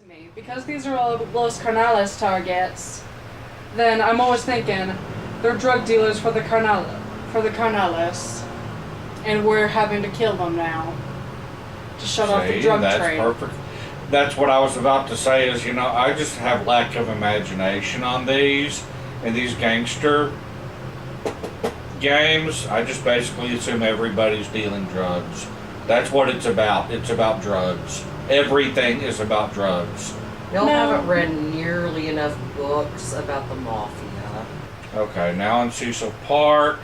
me, because these are all Los Carnales targets, then I'm always thinking they're drug dealers for the Carnales, and we're having to kill them now to shut off the drug that's trade. Perfect. That's what I was about to say is, I just have lack of imagination on these, and these gangster games, I just basically assume everybody's dealing drugs. That's what it's about. It's about drugs. Everything is about drugs. Y'all haven't read nearly enough books about the mafia. Okay, now in Cecil Park,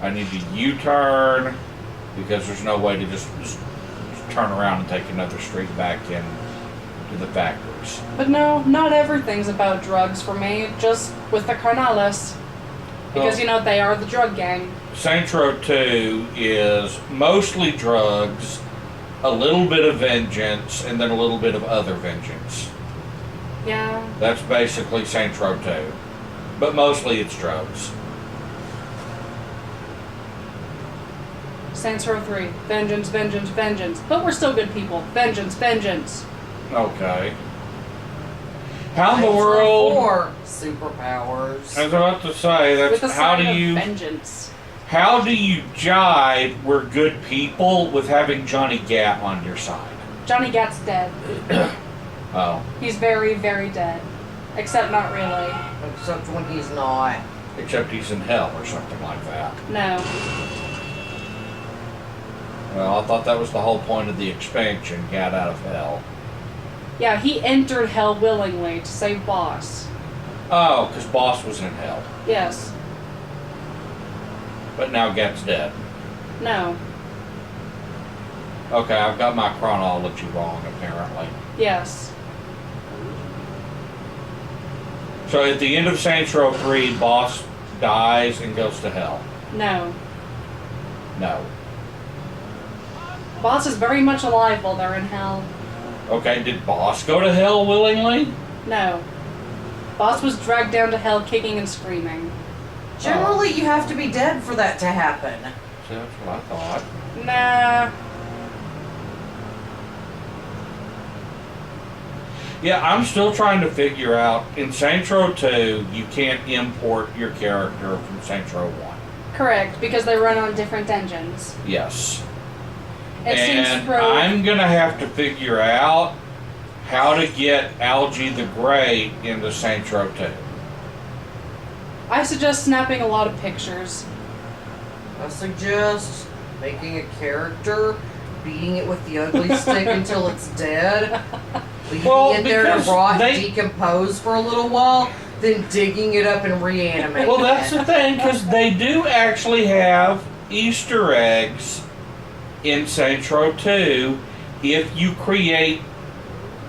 I need to U-turn because there's no way to just turn around and take another street back in to the factories. But no, not everything's about drugs for me, just with the Carnales. Because, they are the drug gang. Saints Row 2 is mostly drugs, a little bit of vengeance, and then a little bit of other vengeance. Yeah. That's basically Saints Row 2. But mostly it's drugs. Saints Row 3. Vengeance, vengeance, vengeance. But we're still good people. Vengeance, vengeance. Okay. How in the world? 4 superpowers. I was about to say, With that's a how sign do of you vengeance. how do you jive we're good people with having Johnny Gat on your side? Johnny Gat's dead. Oh. He's very, very dead. Except not really. Except when he's not. Except he's in hell or something like that. No. Well, I thought that was the whole point of the expansion, Gat out of hell. Yeah, he entered hell willingly to save Boss. Oh, because Boss was in hell. Yes. But now Gat's dead. No. Okay, I've got my chronology wrong, apparently. Yes. So at the end of Saints Row 3, Boss dies and goes to hell. No. No. Boss is very much alive while they're in hell. Okay, did Boss go to hell willingly? No. Boss was dragged down to hell kicking and screaming. Generally, you have to be dead for that to happen. See, that's what I thought. Nah. Yeah, I'm still trying to figure out, in Saints Row 2, you can't import your character from Saints Row 1. Correct, because they run on different engines. Yes. And And Saints Row, I'm going to have to figure out how to get Algie the Great into Saints Row 2. I suggest snapping a lot of pictures. I suggest making a character, beating it with the ugly stick until it's dead, leaving it there to rot and decompose for a little while, then digging it up and reanimating Well, that's the thing, because they do actually have Easter eggs in Saints Row 2 if you create,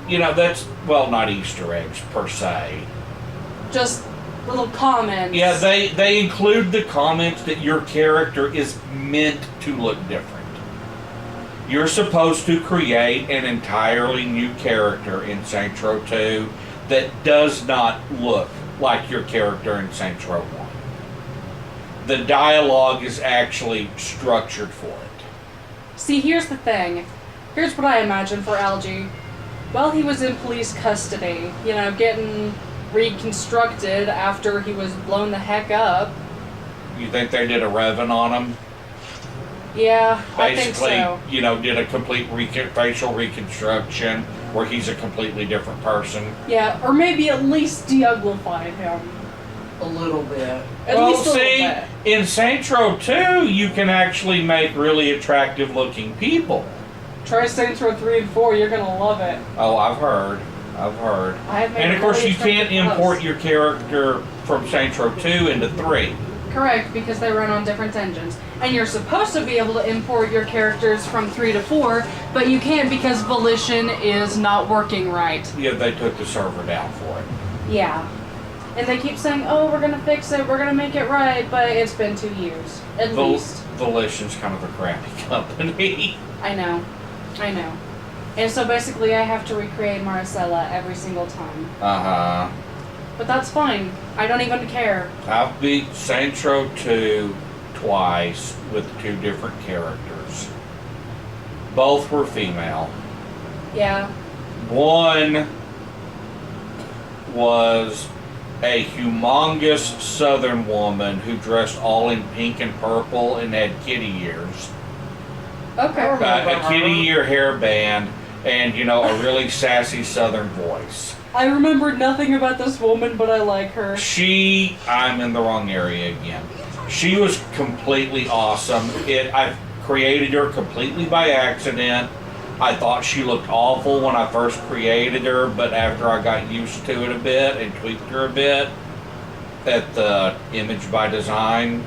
that's, well, not Easter eggs per se. Just little comments. Yeah, they include the comments that your character is meant to look different. You're supposed to create an entirely new character in Saints Row 2 that does not look like your character in Saints Row 1. The dialogue is actually structured for it. See, here's the thing. Here's what I imagine for Algie. While he was in police custody, getting reconstructed after he was blown the heck up. You think they did a Revan on him? Yeah, I think Basically, so. Did a complete facial reconstruction where he's a completely different person. Yeah, or maybe at least de-uglified him. A little bit. At least a little bit. In Saints Row 2, you can actually make really attractive looking people. Try Saints Row 3 and 4, you're gonna love it. Oh, I've heard. And of course, you can't import your character from Saints Row 2 into 3. Correct, because they run on different engines. And you're supposed to be able to import your characters from 3 to 4, but you can't because Volition is not working right. Yeah, they took the server down for it. Yeah. And they keep saying, oh, we're gonna fix it, we're gonna make it right, but it's been 2 years, at least. Volition's kind of a crappy company. I know. And so basically I have to recreate Maricela every single time. Uh-huh. But that's fine. I don't even care. I've beat Saints Row 2 twice with 2 different characters. Both were female. Yeah. One was a humongous Southern woman who dressed all in pink and purple and had kitty ears. Okay. A kitty ear hairband and, you know, a really sassy Southern voice. I remember nothing about this woman, but I like her. I'm in the wrong area again. She was completely awesome. I created her completely by accident. I thought she looked awful when I first created her, but after I got used to it a bit and tweaked her a bit at the Image by Design.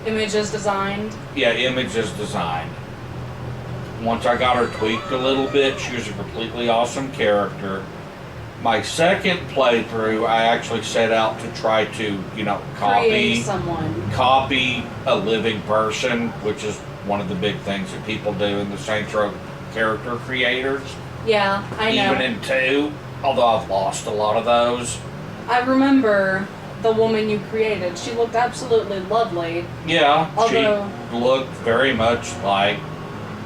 Images designed? Yeah, Images Designed. Once I got her tweaked a little bit, she was a completely awesome character. My second playthrough, I actually set out to try to, you know, Create someone. copy a living person, which is one of the big things that people do in the Saints Row character creators. Yeah, I know. Even in 2, although I've lost a lot of those. I remember the woman you created. She looked absolutely lovely. Yeah, Although, she looked very much like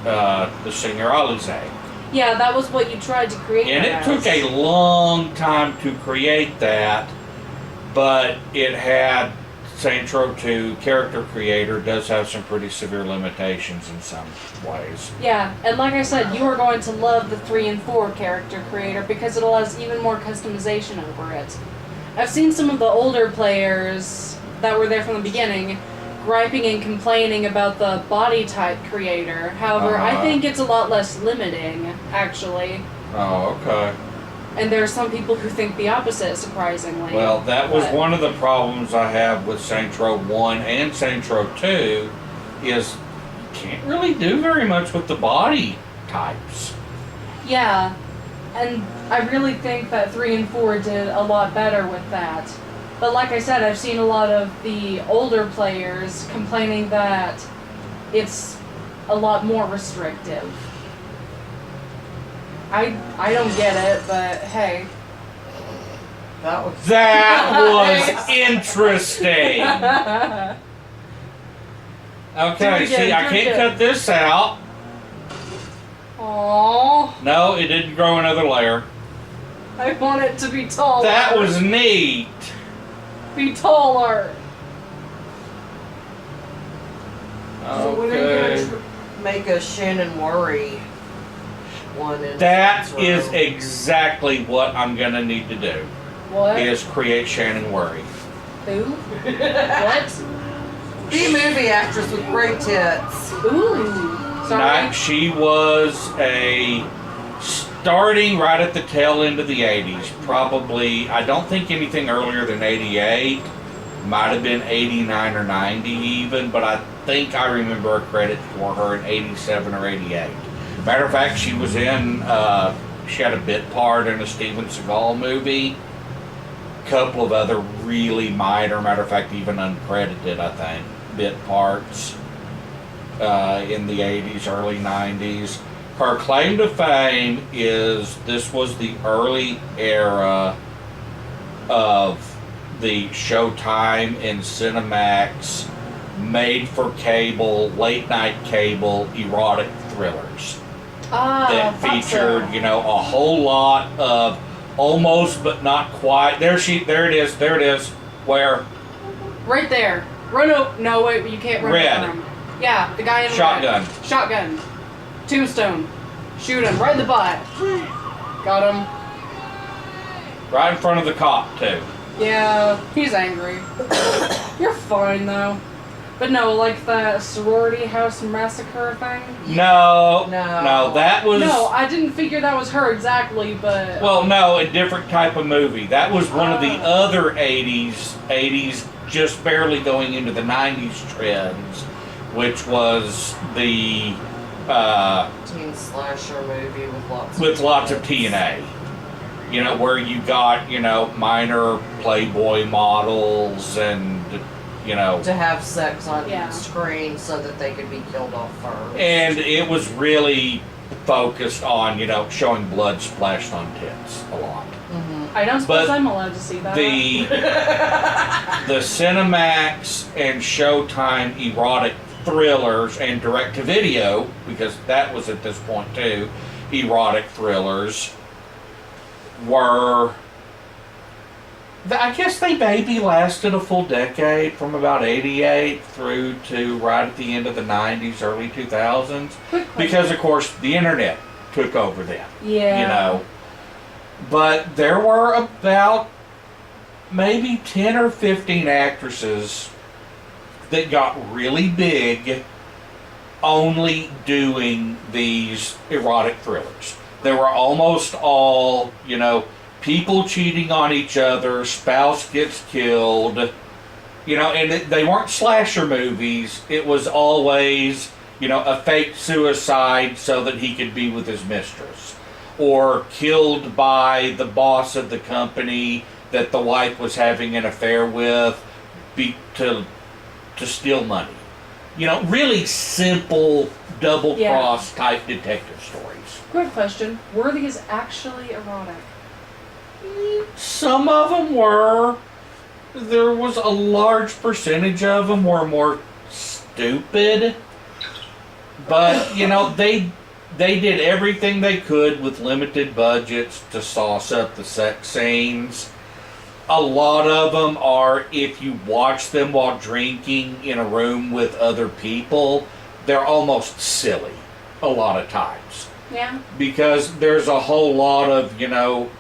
the singer Algie. yeah, that was what you tried to create. And her it took as. a long time to create that, but it had Saints Row 2 character creator does have some pretty severe limitations in some ways. Yeah, and like I said, you are going to love the 3 and 4 character creator because it allows even more customization over it. I've seen some of the older players that were there from the beginning griping and complaining about the body type creator. However, I think it's a lot less limiting, actually. Oh, okay. And there are some people who think the opposite, surprisingly. Well, that was one of the problems I have with Saints Row 1 and Saints Row 2 is you can't really do very much with the body types. Yeah, and I really think that 3 and 4 did a lot better with that. But like I said, I've seen a lot of the older players complaining that it's a lot more restrictive. I don't get it, but hey. That was interesting. Okay, see, I can't cut this out. Aww. No, it didn't grow another layer. I want it to be taller. That was neat. Be taller. So when are you gonna make a Shannon Worry one? That is exactly what I'm gonna need to do. What? Is create Shannon Worry. Who? What? Be a movie actress with great tits. Ooh. Sorry. She was starting right at the tail end of the 80s. Probably, I don't think anything earlier than 88. Might have been 89 or 90 even, but I think I remember a credit for her in 87 or 88. Matter of fact, she was in, she had a bit part in a Steven Seagal movie. Couple of other really minor, matter of fact, even uncredited, I think, bit parts in the 80s, early 90s. Her claim to fame is this was the early era of the Showtime and Cinemax made-for-cable, late-night cable erotic thrillers that featured, you know, a whole lot of almost but not quite. There it is. Where? Right there. Run up. No, wait, you can't run Red. over him. Yeah, the guy in the Shotgun. red. Shotgun. Tombstone. Shoot him right in the butt. Got him. Right in front of the cop, too. Yeah, he's angry. You're fine, though. But no, like the sorority house massacre thing? No, that was... No, I didn't figure that was her exactly, but... Well, no, a different type of movie. That was one of the other 80s, just barely going into the 90s trends, which was the... teen slasher movie with lots of TNA. You know, where you got, you know, minor Playboy models and... You know, to have sex on screen so that they could be killed off first. And it was really focused on, you know, showing blood splashed on tits a lot. Mm-hmm. I don't suppose I'm allowed to see that. The Cinemax and Showtime erotic thrillers and direct-to-video, because that was at this point too, erotic thrillers were I guess they maybe lasted a full decade from about 88 through to right at the end of the 90s, early 2000s. Because, of course, the internet took over then. Yeah. You know. But there were about maybe 10 or 15 actresses that got really big only doing these erotic thrillers. They were almost all, you know, people cheating on each other, spouse gets killed, you know, and they weren't slasher movies. It was always, you know, a fake suicide so that he could be with his mistress. Or killed by the boss of the company that the wife was having an affair with to steal money. You know, really simple double-cross type detective stories. Quick question. Were these actually erotic? Some of them were. There was a large percentage of them were more stupid. But, you know, they did everything they could with limited budgets to sauce up the sex scenes. A lot of them are, if you watch them while drinking in a room with other people, they're almost silly a lot of times. Yeah. Because there's a whole lot of, you know,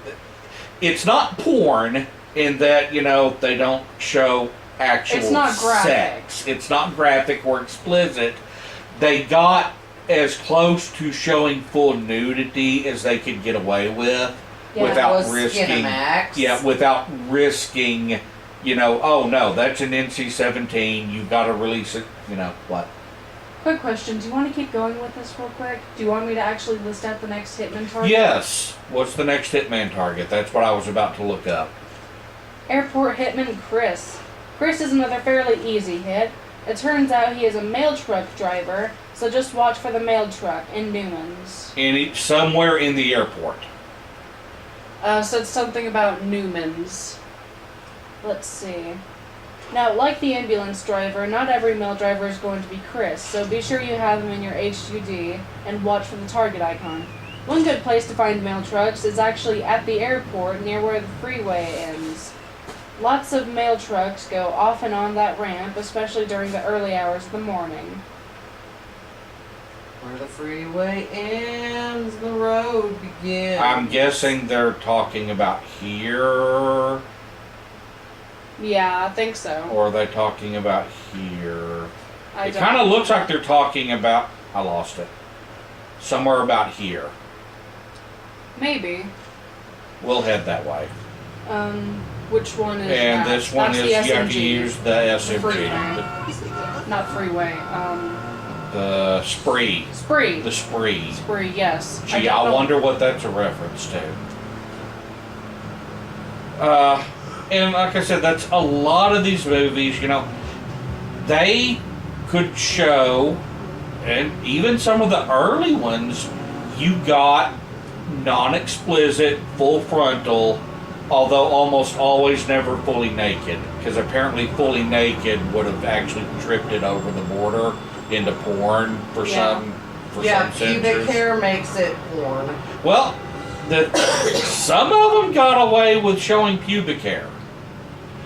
it's not porn in that, you know, they don't show actual sex. It's not graphic or explicit. They got as close to showing full nudity as they could get away with without risking, you know, oh no, that's an NC-17, you've got to release it, you know, what? Quick question, do you want to keep going with this real quick? Do you want me to actually list out the next Hitman target? Yes. What's the next Hitman target? That's what I was about to look up. Airport Hitman Chris. Chris is another fairly easy hit. It turns out he is a mail truck driver, so just watch for the mail truck in Newman's. Somewhere in the airport. So it's something about Newman's. Let's see. Now, like the ambulance driver, not every mail driver is going to be Chris, so be sure you have him in your HUD and watch for the target icon. One good place to find mail trucks is actually at the airport near where the freeway ends. Lots of mail trucks go off and on that ramp, especially during the early hours of the morning. Where the freeway ends, the road begins. I'm guessing they're talking about here. Yeah, I think so. Or are they talking about here? It kind of looks like they're talking about... I lost it. Somewhere about here. Maybe. We'll head that way. Which one is and that? This one That's is you have to use the SMG. Not freeway. The spree. Spree. The spree. Spree, yes. Gee, I wonder what that's a reference to. And like I said, that's a lot of these movies, you know, they could show, and even some of the early ones, you got non-explicit, full frontal, although almost always never fully naked, because apparently fully naked would have actually tripped it over the border into porn for some censors. Pubic hair makes it porn. Well, some of them got away with showing pubic hair.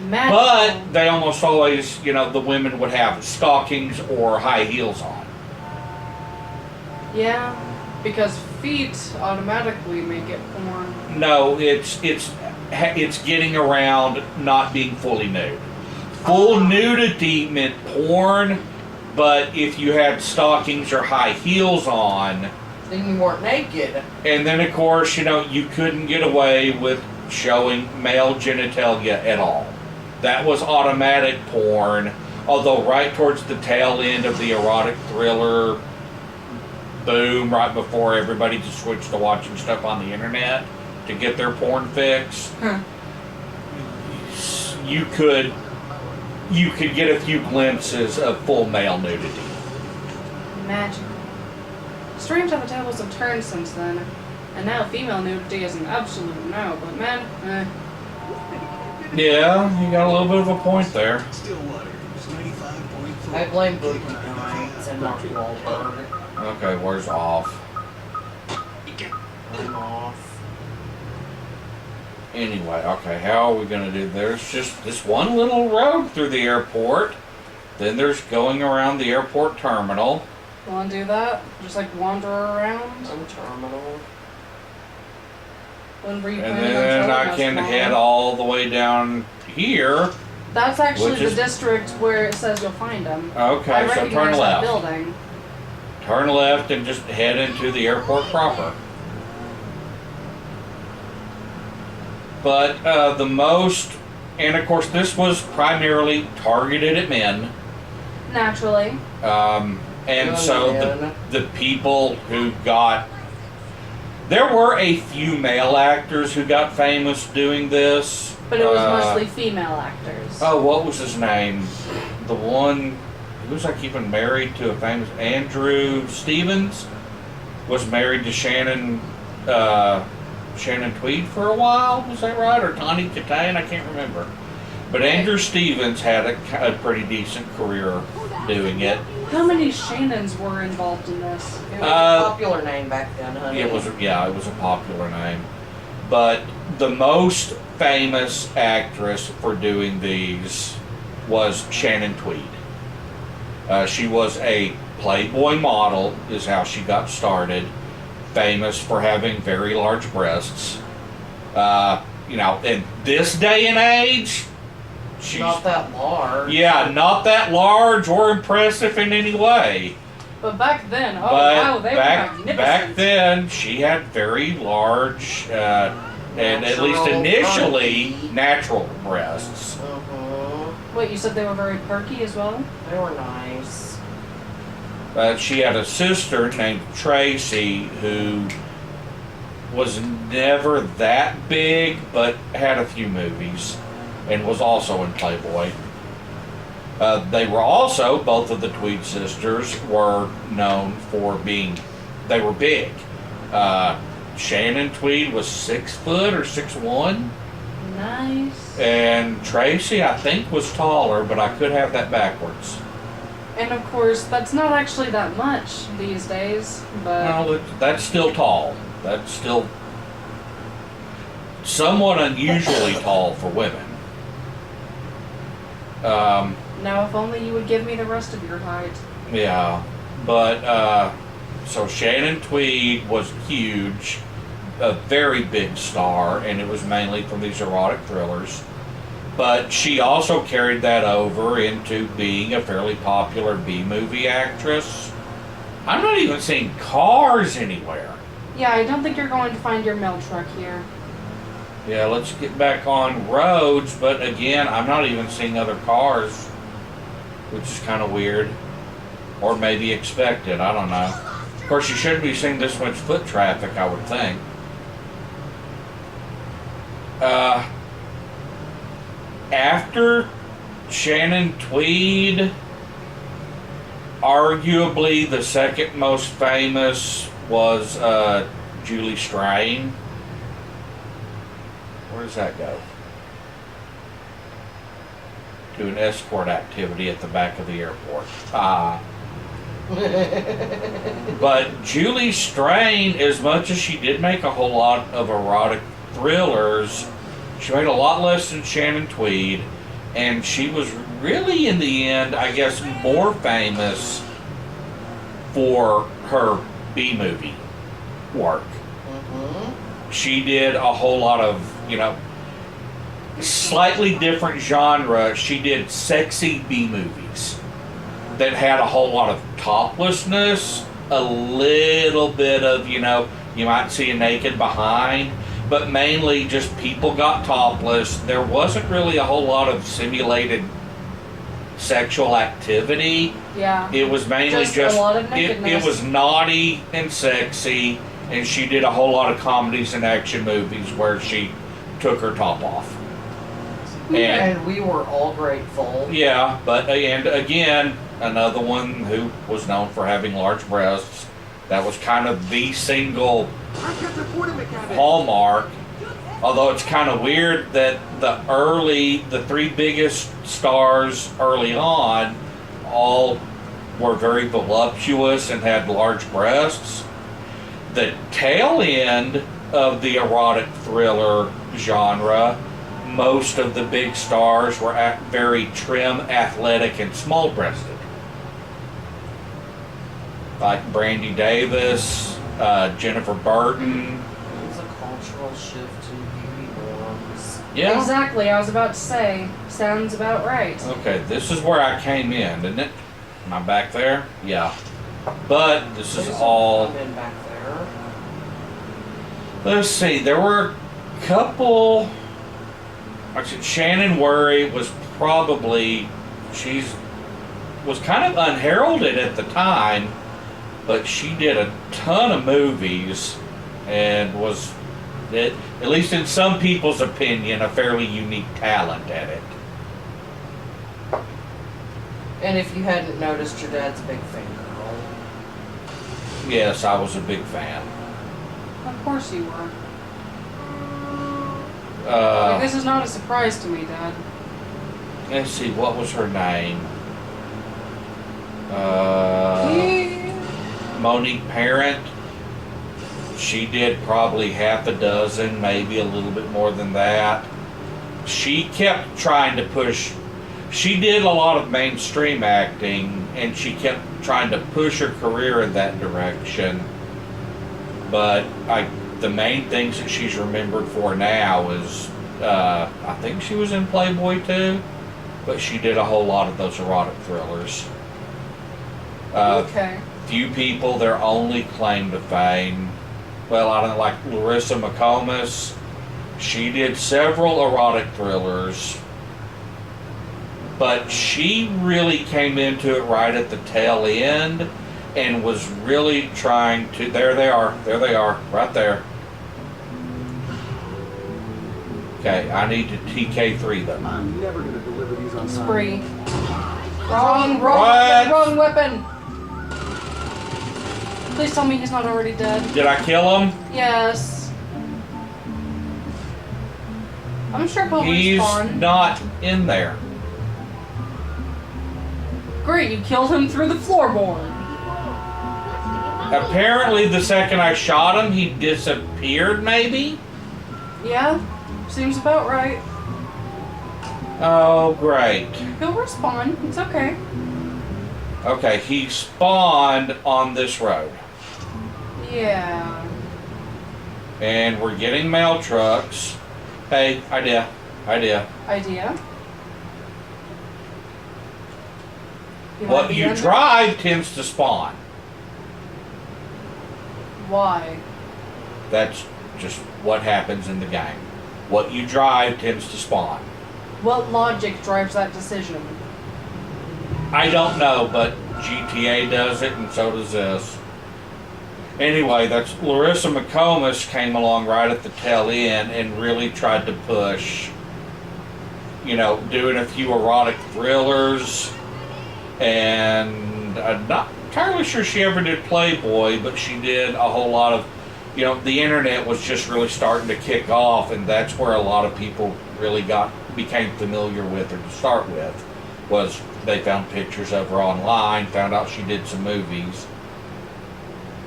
Magical. But they almost always, you know, the women would have stockings or high heels on. Yeah, because feet automatically make it porn. No, it's getting around not being fully nude. Full nudity meant porn, but if you had stockings or high heels on, then you weren't naked. And then of course, you know, you couldn't get away with showing male genitalia at all. That was automatic porn, although right towards the tail end of the erotic thriller boom, right before everybody just switched to watching stuff on the internet to get their porn fix, you could get a few glimpses of full male nudity. Magical. Strange how the tables have turned since then, and now female nudity is an absolute no, but man, Yeah, you got a little bit of a point there. I blame Boogie Nights and Mark Wahlberg. Okay, where's off? I'm off. Anyway, okay, how are we going to do? There's just this one little road through the airport. Then there's going around the airport terminal. You want to do that? Just like wander around? Some terminal. When were you And planning on then telling I us can tomorrow? head all the way down here. That's actually which the is- district where it says you'll find them. Okay, I so recognize turn that left. building. Turn left and just head into the airport proper. But the most, and of course this was primarily targeted at men. Naturally. And so the people who got, there were a few male actors who got famous doing this. But it was mostly female actors. Oh, what was his name? The one who was like even married to a famous Andrew Stevens was married to Shannon Tweed for a while. Was that right? Or Tawny Katane? I can't remember. But Andrew Stevens had a pretty decent career doing it. How many Shannons were involved in this? It was a popular name back then, honey. It was a popular name. But the most famous actress for doing these was Shannon Tweed. She was a Playboy model, is how she got started. Famous for having very large breasts. In this day and age, she's not that large. Yeah, not that large or impressive in any way. But back then, But wow, they were back magnificent. then, she had very large, and at least Natural initially, perky. natural breasts. Wait, you said they were very perky as well? They were nice. She had a sister named Tracy who was never that big, but had a few movies, and was also in Playboy. They were also, both of the Tweed sisters were known for they were big. Shannon Tweed was 6 foot or 6'1". Nice. And Tracy, I think, was taller, but I could have that backwards. And of course, that's not actually that much these days, but... No, that's still tall. That's still somewhat unusually tall for women. Now, if only you would give me the rest of your height. Yeah, but so Shannon Tweed was huge, a very big star, and it was mainly from these erotic thrillers. But she also carried that over into being a fairly popular B-movie actress. I'm not even seeing cars anywhere. Yeah, I don't think you're going to find your mail truck here. Yeah, let's get back on roads, but again, I'm not even seeing other cars, which is kind of weird. Or maybe expected, I don't know. Of course, you shouldn't be seeing this much foot traffic, I would think. After Shannon Tweed, arguably the second most famous was Julie Strain. Where does that go? To an escort activity at the back of the airport. But Julie Strain, as much as she did make a whole lot of erotic thrillers, she made a lot less than Shannon Tweed, and she was really, in the end, I guess, more famous for her B-movie work. She did a whole lot of, slightly different genre. She did sexy B-movies that had a whole lot of toplessness, a little bit of, you might see a naked behind, but mainly just people got topless. There wasn't really a whole lot of simulated sexual activity. Yeah. It was mainly Just a lot of it nakedness. was naughty and sexy, and she did a whole lot of comedies and action movies where she took her top off. And we were all grateful. Yeah, and again, another one who was known for having large breasts. That was kind of the single hallmark. Although it's kind of weird that the three biggest stars early on all were very voluptuous and had large breasts. The tail end of the erotic thriller genre, most of the big stars were very trim, athletic, and small-breasted. Like Brandy Davis, Jennifer Burton. There's a cultural shift in beauty norms. Yeah. Exactly, I was about to say. Sounds about right. Okay, this is where I came in, didn't it? Am I back there? Yeah. But this is all... I'm in back there. Let's see, there were a couple... Actually, Shannon Worry was probably... was kind of unheralded at the time, but she did a ton of movies and was, at least in some people's opinion, a fairly unique talent at it. And if you hadn't noticed, your dad's a big fan girl. Yes, I was a big fan. Of course you were. Like, this is not a surprise to me, Dad. Let's see, what was her name? Monique Parent. She did probably half a dozen, maybe a little bit more than that. She kept trying to push. She did a lot of mainstream acting, and she kept trying to push her career in that direction. But the main things that she's remembered for now is, I think she was in Playboy too, but she did a whole lot of those erotic thrillers. Okay. Few people, their only claim to fame, well, I don't know, like Larissa McComas. She did several erotic thrillers, but she really came into it right at the tail end and was really trying to... There they are, right there. Okay, I need to TK3 them. I'm never gonna deliver these on time. Spree. What? Wrong weapon! Please tell me he's not already dead. Did I kill him? Yes. I'm sure he'll He's respawn. not in there. Great, you killed him through the floorboard. Apparently, the second I shot him, he disappeared, maybe? Yeah, seems about right. Oh, great. He'll respawn. It's okay. Okay, he spawned on this road. Yeah. And we're getting mail trucks. Hey, idea. Idea. What you drive tends to spawn. Why? That's just what happens in the game. What you drive tends to spawn. What logic drives that decision? I don't know, but GTA does it, and so does this. Anyway, that's Larissa McComas came along right at the tail end and really tried to push, doing a few erotic thrillers, and I'm not entirely sure she ever did Playboy, but she did a whole lot of, the internet was just really starting to kick off, and that's where a lot of people really became familiar with her to start with, was they found pictures of her online, found out she did some movies.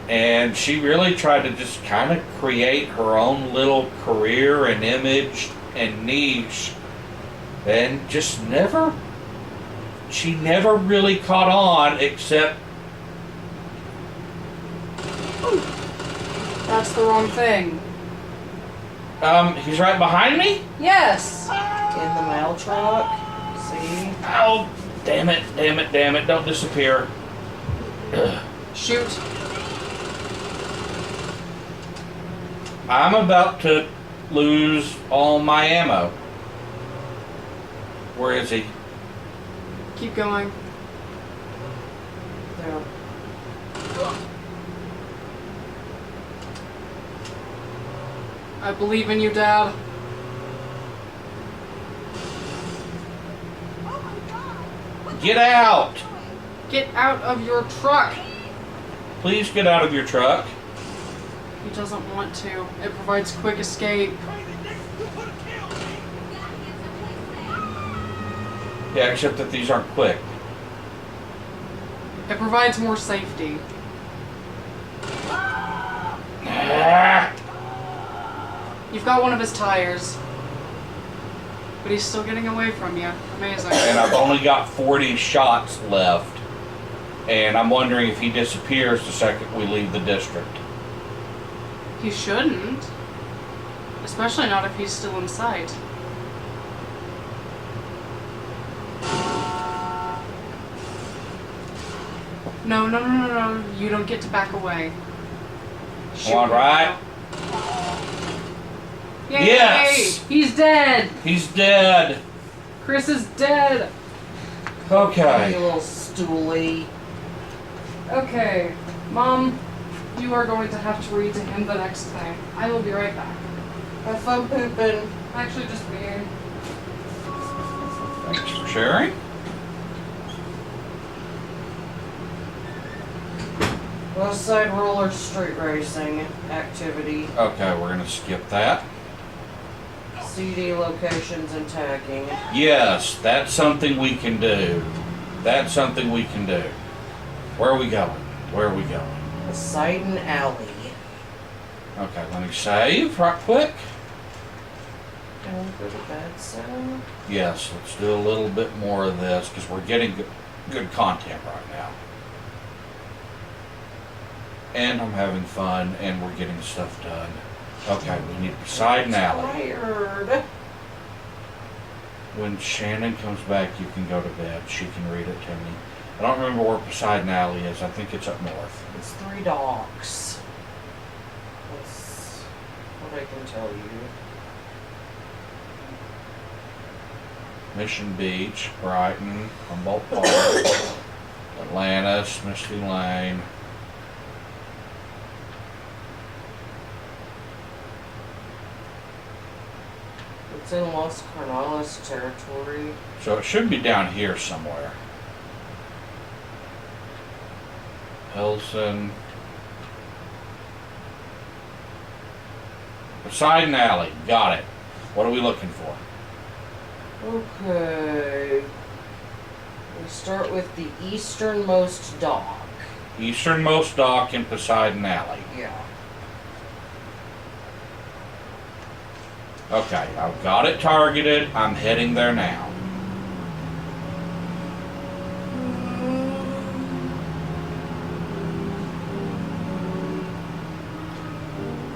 And she really tried to just kind of create her own little career and image and niche, and just she never really caught on, except... That's the wrong thing. He's right behind me? Yes! In the mail truck. See? Oh, damn it, don't disappear. Shoot. I'm about to lose all my ammo. Where is he? Keep going. There. I believe in you, Dad. Get out! Get out of your truck! Please get out of your truck. He doesn't want to. It provides quick escape. Yeah, except that these aren't quick. It provides more safety. Ah! You've got one of his tires. But he's still getting away from you. Amazing. And I've only got 40 shots left. And I'm wondering if he disappears the second we leave the district. He shouldn't. Especially not if he's still in sight. No. You don't get to back away. Come on, right? Yay! Yes! He's dead! He's dead. Chris is dead! You Okay. little stoolie. Okay, Mom, you are going to have to read to him the next thing. I will be right back. Have fun pooping. Actually, just being. Thanks for sharing. West Side Rollerz street racing activity. Okay, we're gonna skip that. CD locations and tagging. Yes, that's something we can do. That's something we can do. Where are we going? Where are we going? Poseidon Alley. Okay, let me save right quick. Don't go to bed, son. Yes, let's do a little bit more of this because we're getting good content right now. And I'm having fun and we're getting stuff done. Okay, we need Poseidon Alley. Tired. When Shannon comes back, you can go to bed. She can read it to me. I don't remember where Poseidon Alley is. I think it's up north. It's 3 docks. That's what I can tell you. Mission Beach, Brighton, Humboldt Park, Atlantis, Misty Lane. It's in Los Carnales territory. So it should be down here somewhere. Pilsen. Poseidon Alley. Got it. What are we looking for? Okay. We start with the easternmost dock. Easternmost dock in Poseidon Alley. Yeah. Okay, I've got it targeted. I'm heading there now.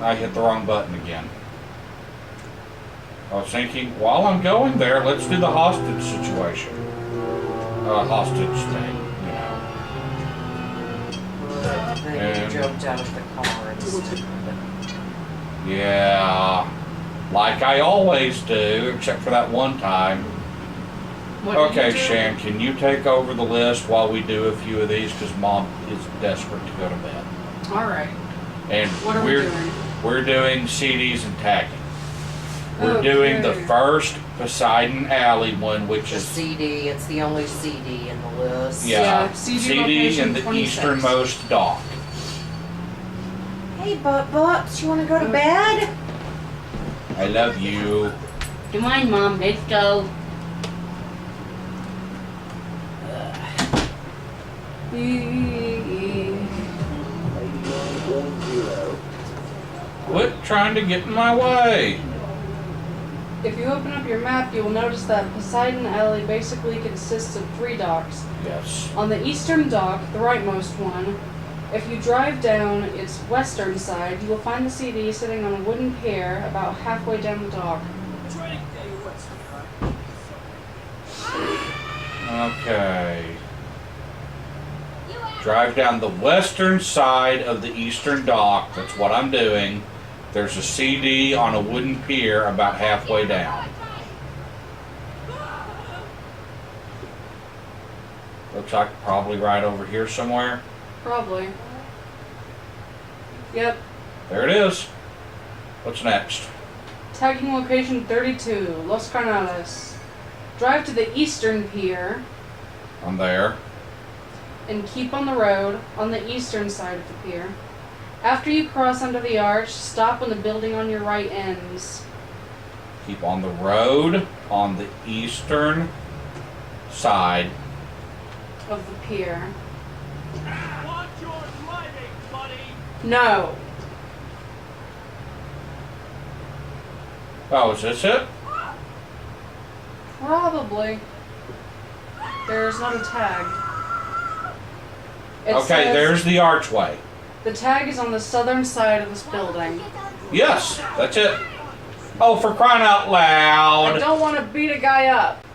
I hit the wrong button again. I was thinking, while I'm going there, let's do the hostage situation. Hostage thing, you know. But then And- you jumped out of the car instead. Yeah, like I always do, except for that one time. What did Okay, you do? Shan, can you take over the list while we do a few of these? Because Mom is desperate to go to bed. Alright. And What are we doing? We're doing CDs and tagging. We're doing the Okay. first Poseidon Alley one, which The is CD, it's the only CD in the list. yeah, CD CD location in the 26. easternmost dock. Hey, Bups, you want to go to bed? I love you. Come on, Mom, let's go. Quit trying to get in my way. If you open up your map, you will notice that Poseidon Alley basically consists of 3 docks. Yes. On the eastern dock, the rightmost one, if you drive down its western side, you will find the CD sitting on a wooden pier about halfway down the dock. Okay. Drive down the western side of the eastern dock. That's what I'm doing. There's a CD on a wooden pier about halfway down. Looks like probably right over here somewhere. Probably. Yep. There it is. What's next? Tagging location 32, Los Carnales. Drive to the eastern pier I'm there. and keep on the road on the eastern side of the pier. After you cross under the arch, stop when the building on your right ends. Keep on the road on the eastern side. Of the pier. Watch your driving, buddy! No. Oh, is this it? Probably. There's not a tag. It Okay, says there's the archway. the tag is on the southern side of this building. Yes, that's it. Oh, for crying out I loud. don't want to beat a guy up.